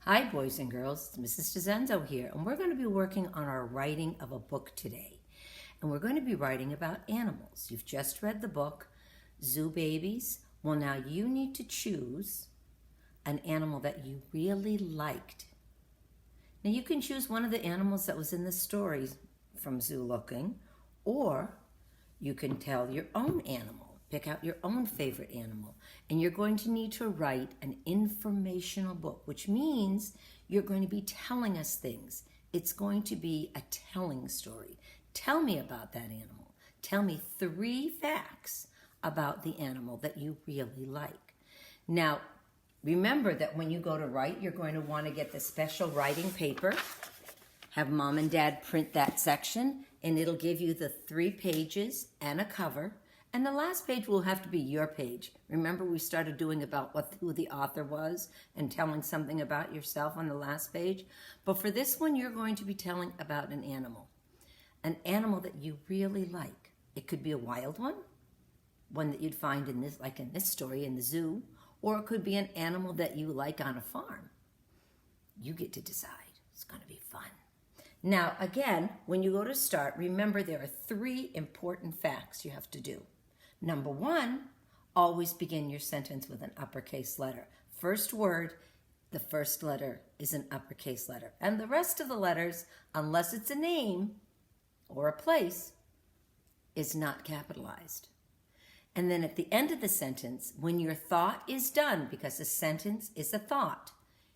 Hi, boys and girls. It's Mrs. DeZenzo here, and we're going to be working on our writing of a book today. And we're going to be writing about animals. You've just read the book, Zoo Babies. Well, now you need to choose an animal that you really liked. Now, you can choose one of the animals that was in the story from Zoo Looking, or you can tell your own animal. Pick out your own favorite animal. And you're going to need to write an informational book, which means you're going to be telling us things. It's going to be a telling story. Tell me about that animal. Tell me 3 facts about the animal that you really like. Now, remember that when you go to write, you're going to want to get the special writing paper. Have mom and dad print that section, and it'll give you the 3 pages and a cover. And the last page will have to be your page. Remember, we started doing about who the author was and telling something about yourself on the last page. But for this one, you're going to be telling about an animal that you really like. It could be a wild one that you'd find in this, like in this story, in the zoo, or it could be an animal that you like on a farm. You get to decide. It's going to be fun. Now, again, when you go to start, remember there are 3 important facts you have to do. Number 1, always begin your sentence with an uppercase letter. First word, the first letter is an uppercase letter. And the rest of the letters, unless it's a name or a place, is not capitalized. And then at the end of the sentence, when your thought is done, because a sentence is a thought,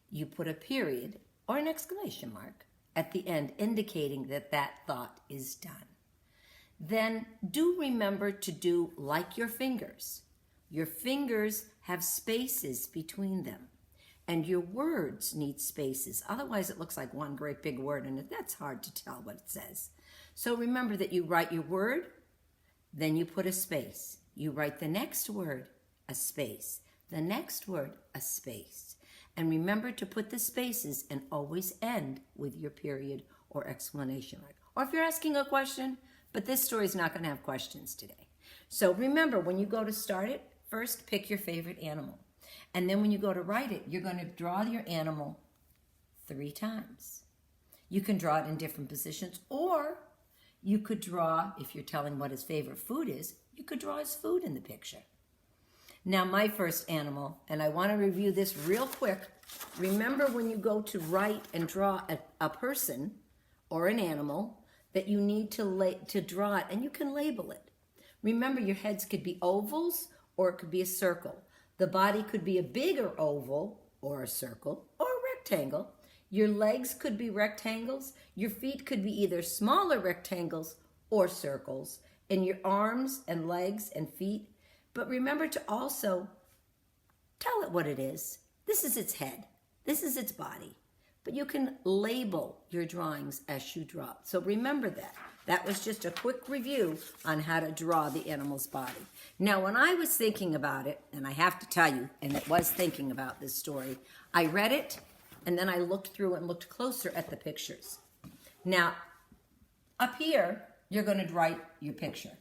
you put a period or an exclamation mark at the end indicating that that thought is done. Then do remember to do like your fingers. Your fingers have spaces between them, and your words need spaces. Otherwise, it looks like one great big word, and that's hard to tell what it says. So remember that you write your word, then you put a space. You write the next word, a space. The next word, a space. And remember to put the spaces and always end with your period or exclamation mark. Or if you're asking a question, but this story is not going to have questions today. So remember, when you go to start it, first pick your favorite animal. And then when you go to write it, you're going to draw your animal 3 times. You can draw it in different positions, or you could draw, if you're telling what his favorite food is, you could draw his food in the picture. Now, my first animal, and I want to review this real quick. Remember, when you go to write and draw a person or an animal, that you need to draw it, and you can label it. Remember, your heads could be ovals or it could be a circle. The body could be a bigger oval or a circle or a rectangle. Your legs could be rectangles. Your feet could be either smaller rectangles or circles. And your arms and legs and feet. But remember to also tell it what it is. This is its head. This is its body. But you can label your drawings as you draw. So remember that. That was just a quick review on how to draw the animal's body. Now, when I was thinking about it, and I have to tell you, and it was thinking about this story, I read it, and then I looked through and looked closer at the pictures. Now, up here, you're going to write your picture.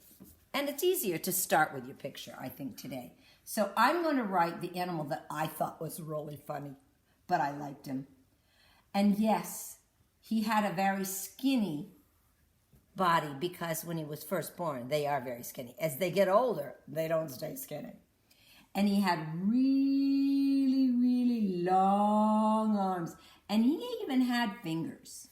And it's easier to start with your picture, I think, today. So I'm going to write the animal that I thought was really funny, but I liked him. And yes, he had a very skinny body because when he was first born, they are very skinny. As they get older, they don't stay skinny. And he had really, really long arms. And he even had fingers.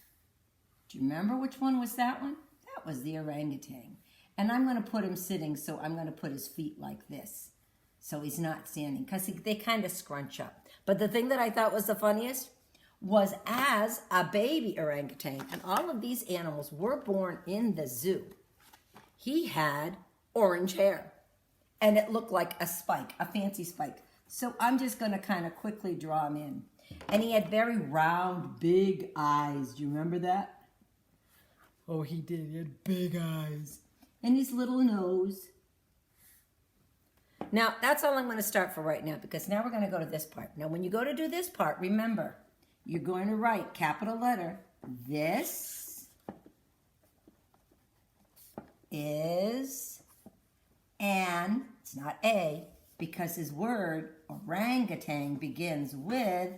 Do you remember which one was that one? That was the orangutan. And I'm going to put him sitting, so I'm going to put his feet like this. So he's not standing, because they kind of scrunch up. But the thing that I thought was the funniest was as a baby orangutan, and all of these animals were born in the zoo, he had orange hair. And it looked like a spike, a fancy spike. So I'm just going to kind of quickly draw him in. And he had very round, big eyes. Do you remember that? Oh, he did. He had big eyes. And his little nose. Now, that's all I'm going to start for right now, because now we're going to go to this part. Now, when you go to do this part, remember, you're going to write capital letter. This is an, it's not a, because his word orangutan begins with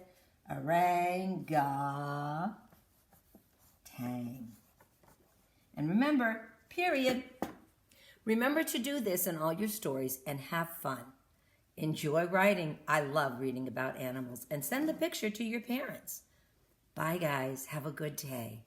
Orangutan. And remember, period. Remember to do this in all your stories and have fun. Enjoy writing. I love reading about animals. And send the picture to your parents. Bye, guys. Have a good day.